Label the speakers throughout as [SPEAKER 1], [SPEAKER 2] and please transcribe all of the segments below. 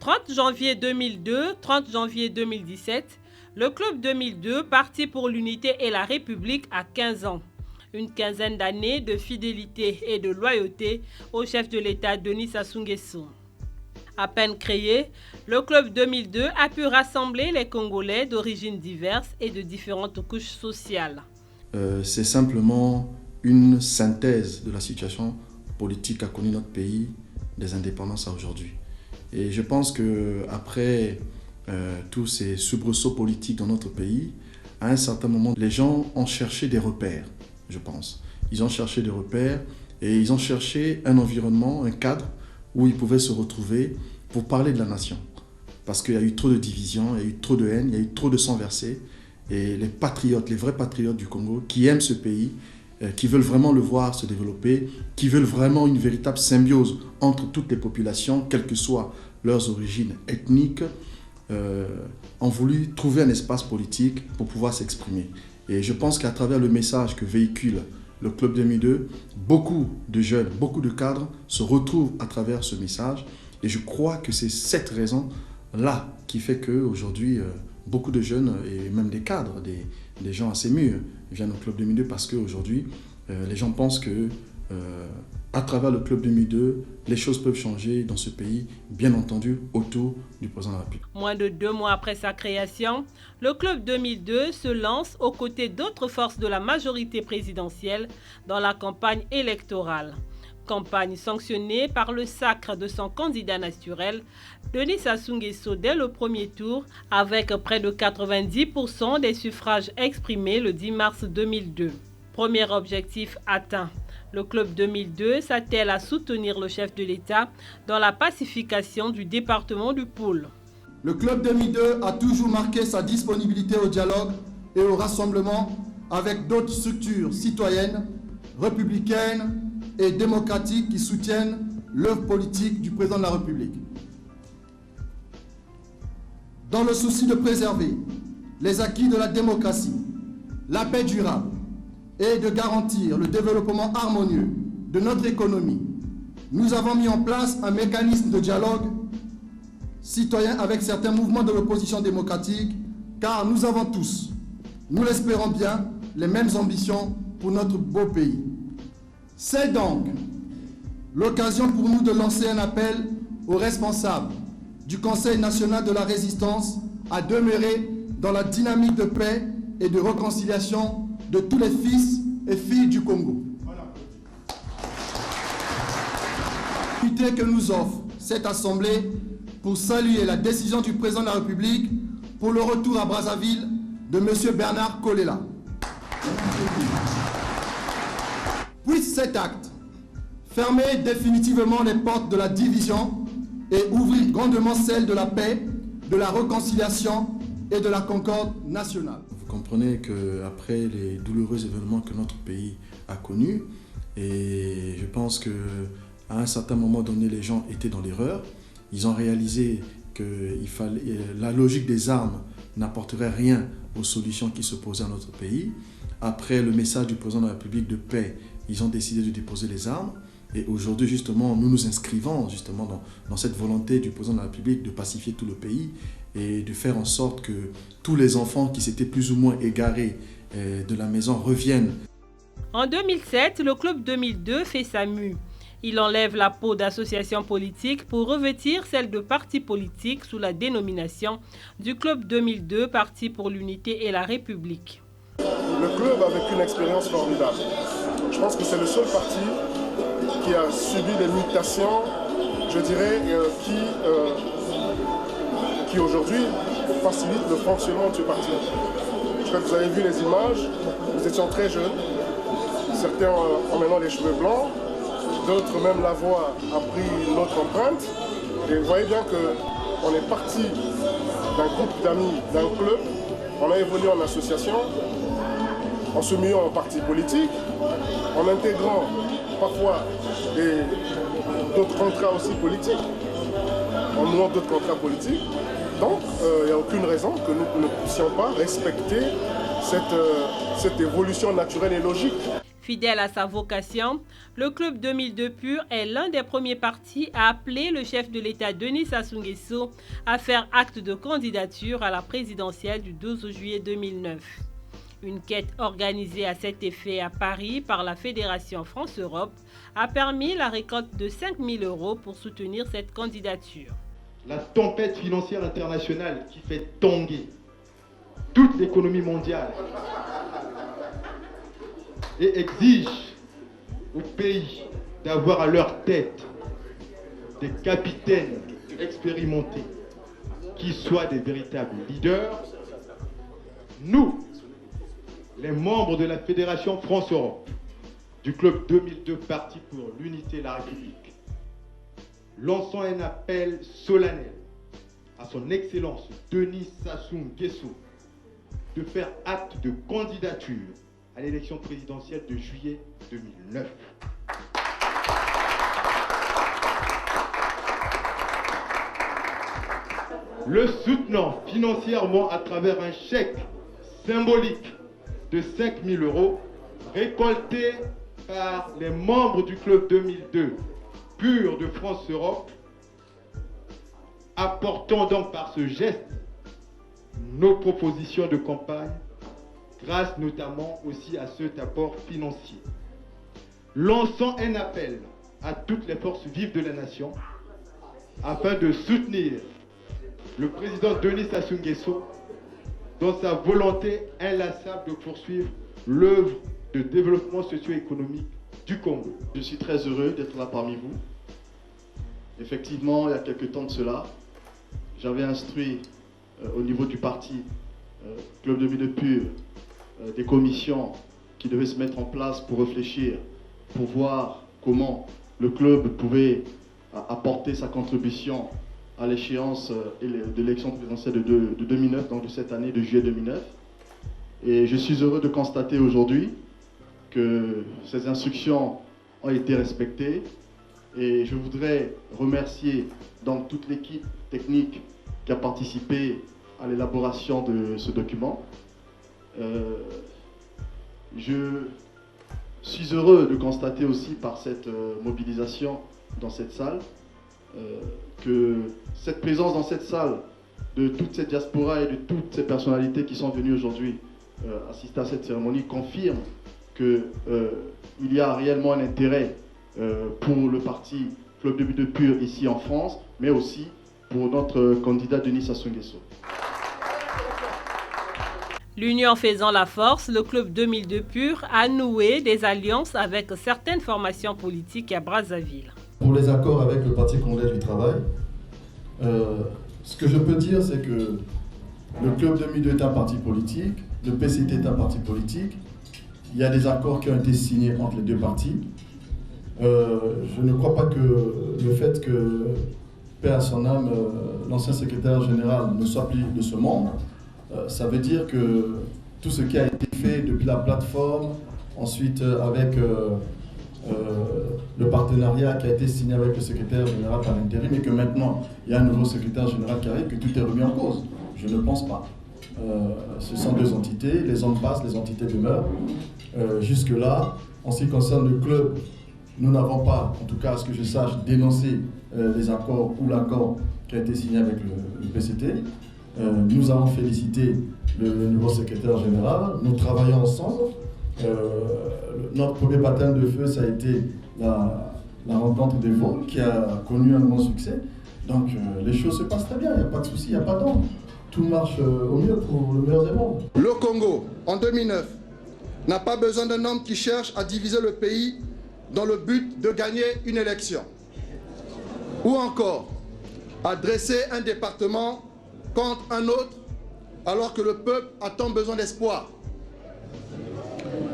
[SPEAKER 1] 30 janvier 2002, 30 janvier 2017, le Club 2002, Parti pour l'Unité et la République, a 15 ans. Une quinzaine d'années de fidélité et de loyauté au chef de l'État Denis Sassou Nguesso. À peine créé, le Club 2002 a pu rassembler les Congolais d'origines diverses et de différentes couches sociales.
[SPEAKER 2] C'est simplement une synthèse de la situation politique qu'a connue notre pays des indépendances à aujourd'hui. Et je pense qu'après tous ces soubresauts politiques dans notre pays, à un certain moment, les gens ont cherché des repères, je pense. Ils ont cherché des repères et ils ont cherché un environnement, un cadre où ils pouvaient se retrouver pour parler de la nation. Parce qu'il y a eu trop de divisions, il y a eu trop de haine, il y a eu trop de sang versé. Et les patriotes, les vrais patriotes du Congo, qui aiment ce pays, qui veulent vraiment le voir se développer, qui veulent vraiment une véritable symbiose entre toutes les populations, quelles que soient leurs origines ethniques, ont voulu trouver un espace politique pour pouvoir s'exprimer. Et je pense qu'à travers le message que véhicule le Club 2002, beaucoup de jeunes, beaucoup de cadres se retrouvent à travers ce message. Et je crois que c'est cette raison-là qui fait qu'aujourd'hui, beaucoup de jeunes et même des cadres, des gens assez mûrs viennent au Club 2002 parce qu'aujourd'hui, les gens pensent que à travers le Club 2002, les choses peuvent changer dans ce pays, bien entendu, autour du président de la République.
[SPEAKER 1] Moins de 2 mois après sa création, le Club 2002 se lance aux côtés d'autres forces de la majorité présidentielle dans la campagne électorale. Campagne sanctionnée par le sacre de son candidat naturel, Denis Sassou Nguesso, dès le premier tour, avec près de 90% des suffrages exprimés le 10 mars 2002. Premier objectif atteint. Le Club 2002 s'attelle à soutenir le chef de l'État dans la pacification du département du Poul.
[SPEAKER 3] Le Club 2002 a toujours marqué sa disponibilité au dialogue et au rassemblement avec d'autres structures citoyennes, républicaines et démocratiques qui soutiennent l'œuvre politique du président de la République. Dans le souci de préserver les acquis de la démocratie, la paix durable et de garantir le développement harmonieux de notre économie, nous avons mis en place un mécanisme de dialogue citoyen avec certains mouvements de l'opposition démocratique, car nous avons tous, nous l'espérons bien, les mêmes ambitions pour notre beau pays. C'est donc l'occasion pour nous de lancer un appel aux responsables du Conseil national de la résistance à demeurer dans la dynamique de paix et de réconciliation de tous les fils et filles du Congo. L'opportunité que nous offre cette Assemblée pour saluer la décision du président de la République pour le retour à Brazzaville de M. Bernard Kolela. Puisse cet acte fermer définitivement les portes de la division et ouvrir grandement celles de la paix, de la réconciliation et de la concorde nationale.
[SPEAKER 2] Vous comprenez qu'après les douloureux événements que notre pays a connus, et je pense qu'à un certain moment donné, les gens étaient dans l'erreur. Ils ont réalisé que la logique des armes n'apporterait rien aux solutions qui se posaient à notre pays. Après le message du président de la République de paix, ils ont décidé de déposer les armes. Et aujourd'hui, justement, nous nous inscrivons justement dans cette volonté du président de la République de pacifier tout le pays et de faire en sorte que tous les enfants qui s'étaient plus ou moins égarés de la maison reviennent.
[SPEAKER 1] En 2007, le Club 2002 fait sa mue. Il enlève la peau d'association politique pour revêtir celle de parti politique sous la dénomination du Club 2002, Parti pour l'Unité et la République.
[SPEAKER 4] Le club avec une expérience formidable. Je pense que c'est le seul parti qui a subi des mutations, je dirais, qui aujourd'hui facilite le fonctionnement de ce parti. Je crois que vous avez vu les images, nous étions très jeunes, certains ont maintenant les cheveux blancs, d'autres même la voix a pris notre empreinte. Et vous voyez bien qu'on est parti d'un groupe d'amis, d'un club, on a évolué en association, en se muant en parti politique, en intégrant parfois d'autres contrats aussi politiques, en nouant d'autres contrats politiques. Donc, il n'y a aucune raison que nous ne puissions pas respecter cette évolution naturelle et logique.
[SPEAKER 1] Fidèle à sa vocation, le club 2002 Pur est l'un des premiers partis à appeler le chef de l'État Denis Sassou Nguesso à faire acte de candidature à la présidentielle du 12 juillet 2009. Une quête organisée à cet effet à Paris par la Fédération France-Europe a permis la récolte de 5 000 € pour soutenir cette candidature.
[SPEAKER 5] La tempête financière internationale qui fait tanguer toute l'économie mondiale et exige aux pays d'avoir à leur tête des capitaines expérimentés qui soient des véritables leaders. Nous, les membres de la Fédération France-Europe, du club 2002 Parti pour l'unité et la République, lançons un appel solennel à son Excellence Denis Sassou Nguesso de faire acte de candidature à l'élection présidentielle de juillet 2009. Le soutenant financièrement à travers un chèque symbolique de 5 000 € récolté par les membres du club 2002 Pur de France-Europe, apportant donc par ce geste nos propositions de campagne, grâce notamment aussi à cet apport financier. Lançons un appel à toutes les forces vives de la nation afin de soutenir le président Denis Sassou Nguesso dans sa volonté inlassable de poursuivre l'œuvre de développement socio-économique du Congo.
[SPEAKER 2] Je suis très heureux d'être là parmi vous. Effectivement, il y a quelques temps de cela, j'avais instruit au niveau du parti Club 2002 Pur des commissions qui devaient se mettre en place pour réfléchir, pour voir comment le club pouvait apporter sa contribution à l'échéance de l'élection présidentielle de 2009, donc de cette année de juillet 2009. Et je suis heureux de constater aujourd'hui que ces instructions ont été respectées. Et je voudrais remercier donc toute l'équipe technique qui a participé à l'élaboration de ce document. Je suis heureux de constater aussi par cette mobilisation dans cette salle que cette présence dans cette salle de toute cette diaspora et de toutes ces personnalités qui sont venues aujourd'hui assister à cette cérémonie confirme qu'il y a réellement un intérêt pour le parti Club 2002 Pur ici en France, mais aussi pour notre candidat Denis Sassou Nguesso.
[SPEAKER 1] L'union faisant la force, le Club 2002 Pur a noué des alliances avec certaines formations politiques à Brazzaville.
[SPEAKER 3] Pour les accords avec le Parti congolais du travail, ce que je peux dire, c'est que le Club 2002 est un parti politique, le PCT est un parti politique. Il y a des accords qui ont été signés entre les deux partis. Je ne crois pas que le fait que, paix à son âme, l'ancien secrétaire général ne soit plus de ce monde, ça veut dire que tout ce qui a été fait depuis la plateforme, ensuite avec le partenariat qui a été signé avec le secrétaire général par l'intérim, et que maintenant il y a un nouveau secrétaire général qui arrive, que tout est remis en cause. Je ne pense pas. Ce sont deux entités, les hommes passent, les entités demeurent. Jusque-là, en ce qui concerne le club, nous n'avons pas, en tout cas à ce que je sache, dénoncé les accords ou l'accord qui a été signé avec le PCT. Nous avons félicité le nouveau secrétaire général, nous travaillons ensemble. Notre premier baptême de feu, ça a été la rencontre des Vaux, qui a connu un grand succès. Donc les choses se passent très bien, il n'y a pas de souci, il n'y a pas d'ombre. Tout marche au mieux pour le meilleur des mondes. Le Congo, en 2009, n'a pas besoin d'un homme qui cherche à diviser le pays dans le but de gagner une élection. Ou encore, à dresser un département contre un autre, alors que le peuple a tant besoin d'espoir.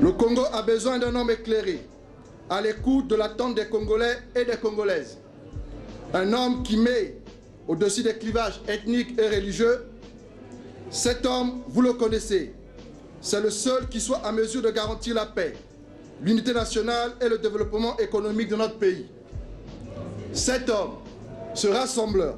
[SPEAKER 3] Le Congo a besoin d'un homme éclairé, à l'écoute de l'attente des Congolais et des Congolaises. Un homme qui met au-dessus des clivages ethniques et religieux. Cet homme, vous le connaissez, c'est le seul qui soit à mesure de garantir la paix, l'unité nationale et le développement économique de notre pays. Cet homme, ce rassembleur,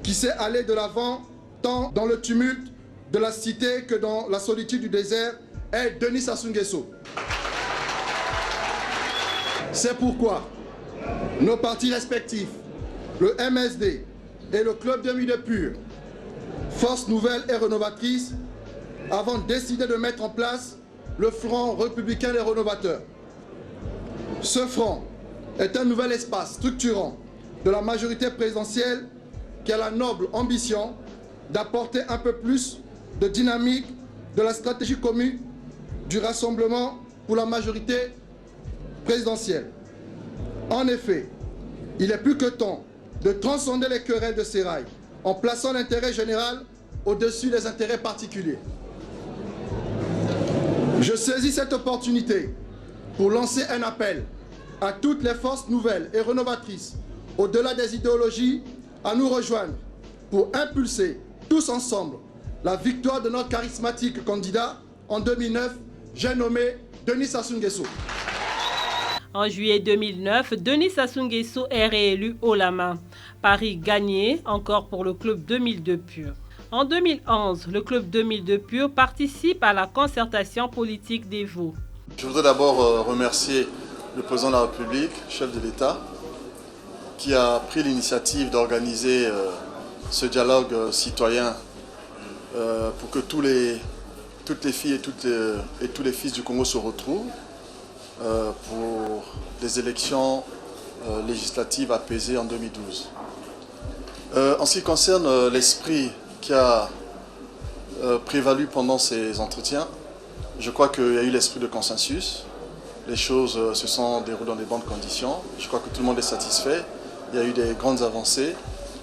[SPEAKER 3] qui sait aller de l'avant tant dans le tumulte de la cité que dans la solitude du désert, est Denis Sassou Nguesso. C'est pourquoi nos partis respectifs, le MSD et le Club 2002 Pur, Force Nouvelle et Rénovatrice, avons décidé de mettre en place le Front républicain des rénovateurs. Ce front est un nouvel espace structurant de la majorité présidentielle qui a la noble ambition d'apporter un peu plus de dynamique de la stratégie commune du rassemblement pour la majorité présidentielle. En effet, il est plus que temps de transcender les querelles de sérail en plaçant l'intérêt général au-dessus des intérêts particuliers. Je saisis cette opportunité pour lancer un appel à toutes les forces nouvelles et rénovatrices, au-delà des idéologies, à nous rejoindre pour impulser tous ensemble la victoire de notre charismatique candidat en 2009, j'ai nommé Denis Sassou Nguesso.
[SPEAKER 1] En juillet 2009, Denis Sassou Nguesso est réélu haut la main. Paris gagné encore pour le Club 2002 Pur. En 2011, le Club 2002 Pur participe à la concertation politique des Vaux.
[SPEAKER 2] Je voudrais d'abord remercier le président de la République, chef de l'État, qui a pris l'initiative d'organiser ce dialogue citoyen pour que toutes les filles et tous les fils du Congo se retrouvent pour des élections législatives apaisées en 2012. En ce qui concerne l'esprit qui a prévalu pendant ces entretiens, je crois qu'il y a eu l'esprit de consensus. Les choses se sont déroulées dans de bonnes conditions. Je crois que tout le monde est satisfait. Il y a eu des grandes avancées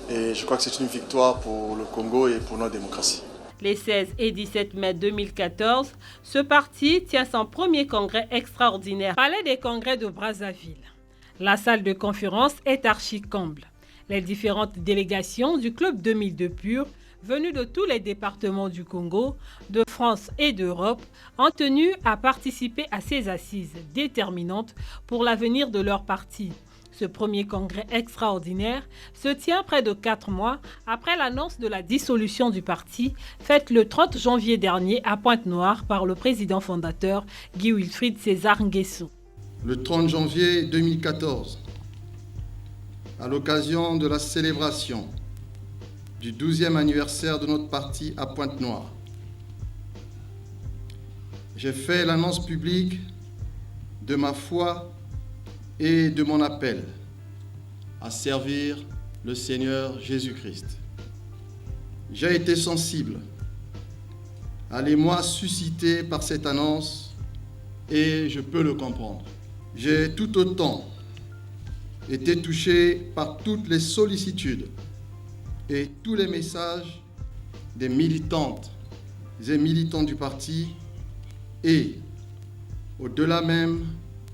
[SPEAKER 2] et je crois que c'est une victoire pour le Congo et pour notre démocratie.
[SPEAKER 1] Les 16 et 17 mai 2014, ce parti tient son premier congrès extraordinaire, Palais des Congrès de Brazzaville. La salle de conférence est archi-comble. Les différentes délégations du Club 2002 Pur, venues de tous les départements du Congo, de France et d'Europe, ont tenu à participer à ces assises déterminantes pour l'avenir de leur parti. Ce premier congrès extraordinaire se tient près de 4 mois après l'annonce de la dissolution du parti, faite le 30 janvier dernier à Pointe-Noire par le président fondateur Guy Wilfried César Nguesso.
[SPEAKER 3] Le 30 janvier 2014, à l'occasion de la célébration du 12e anniversaire de notre parti à Pointe-Noire, j'ai fait l'annonce publique de ma foi et de mon appel à servir le Seigneur Jésus-Christ. J'ai été sensible à l'émoi suscité par cette annonce et je peux le comprendre. J'ai tout autant été touché par toutes les sollicitudes et tous les messages des militantes et militants du parti et au-delà même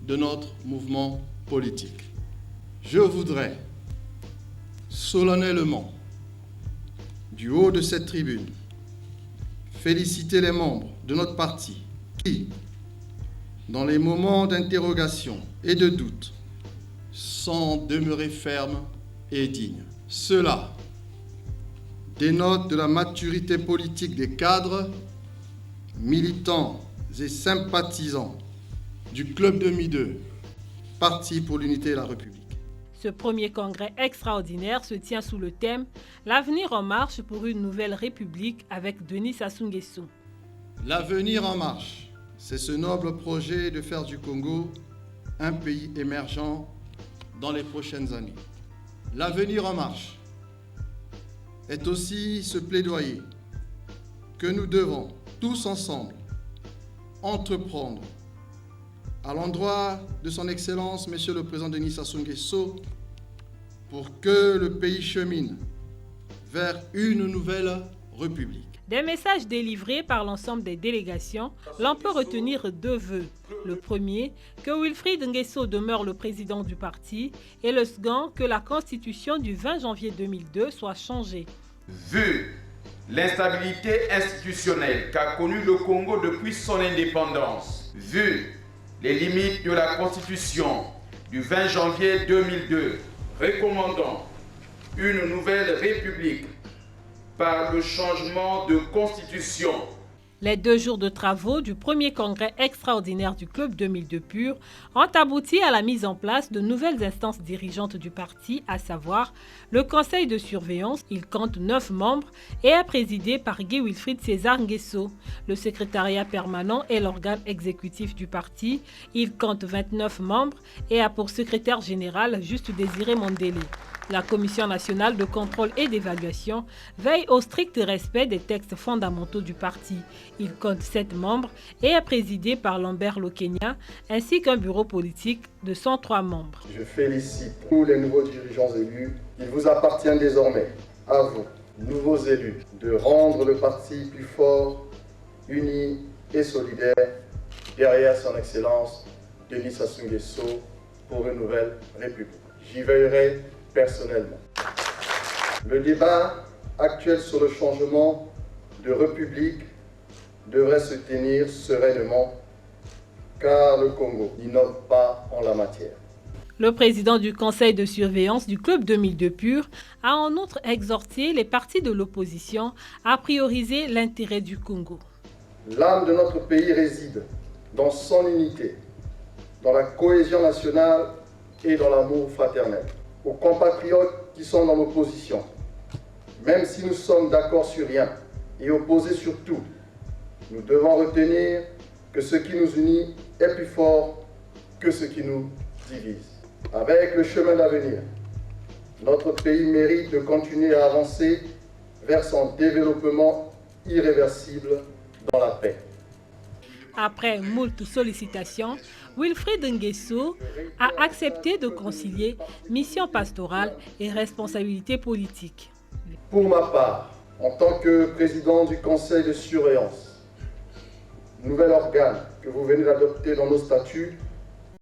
[SPEAKER 3] de notre mouvement politique. Je voudrais solennellement, du haut de cette tribune, féliciter les membres de notre parti qui, dans les moments d'interrogation et de doute, sont demeurés fermes et dignes. Cela dénote de la maturité politique des cadres, militants et sympathisants du Club 2002, Parti pour l'unité et la République.
[SPEAKER 1] Ce premier congrès extraordinaire se tient sous le thème « L'avenir en marche pour une nouvelle République » avec Denis Sassou Nguesso.
[SPEAKER 3] L'avenir en marche, c'est ce noble projet de faire du Congo un pays émergent dans les prochaines années. L'avenir en marche est aussi ce plaidoyer que nous devons tous ensemble entreprendre à l'endroit de son Excellence, Monsieur le Président Denis Sassou Nguesso, pour que le pays chemine vers une nouvelle République.
[SPEAKER 1] Des messages délivrés par l'ensemble des délégations, l'on peut retenir 2 vœux. Le premier, que Wilfried Nguesso demeure le président du parti, et le second, que la constitution du 20 janvier 2002 soit changée.
[SPEAKER 6] Vu l'instabilité institutionnelle qu'a connue le Congo depuis son indépendance, vu les limites de la Constitution du 20 janvier 2002, recommandant une nouvelle République par le changement de Constitution
[SPEAKER 1] Les 2 jours de travaux du premier congrès extraordinaire du Club 2002 Pur ont abouti à la mise en place de nouvelles instances dirigeantes du parti, à savoir le conseil de surveillance. Il compte 9 membres et est présidé par Guy Wilfried César Nguesso. Le secrétariat permanent est l'organe exécutif du parti. Il compte 29 membres et a pour secrétaire général Juste Désiré Mondélé. La Commission nationale de contrôle et d'évaluation veille au strict respect des textes fondamentaux du parti. Il compte 7 membres et est présidé par Lambert Lokenya, ainsi qu'un bureau politique de 103 membres.
[SPEAKER 3] Je félicite tous les nouveaux dirigeants élus. Il vous appartient désormais, à vous, nouveaux élus, de rendre le parti plus fort, uni et solidaire derrière son Excellence Denis Sassou Nguesso pour une nouvelle République. J'y veillerai personnellement. Le débat actuel sur le changement de République devrait se tenir sereinement, car le Congo n'innove pas en la matière.
[SPEAKER 1] Le président du conseil de surveillance du Club 2002 Pur a en outre exhorté les partis de l'opposition à prioriser l'intérêt du Congo.
[SPEAKER 3] L'âme de notre pays réside dans son unité, dans la cohésion nationale et dans l'amour fraternel. Aux compatriotes qui sont dans l'opposition, même si nous sommes d'accord sur rien et opposés sur tout, nous devons retenir que ce qui nous unit est plus fort que ce qui nous divise. Avec le chemin d'avenir, notre pays mérite de continuer à avancer vers son développement irréversible dans la paix.
[SPEAKER 1] Après moult sollicitations, Wilfried Nguesso a accepté de concilier mission pastorale et responsabilité politique.
[SPEAKER 3] Pour ma part, en tant que président du conseil de surveillance, nouvel organe que vous venez d'adopter dans nos statuts,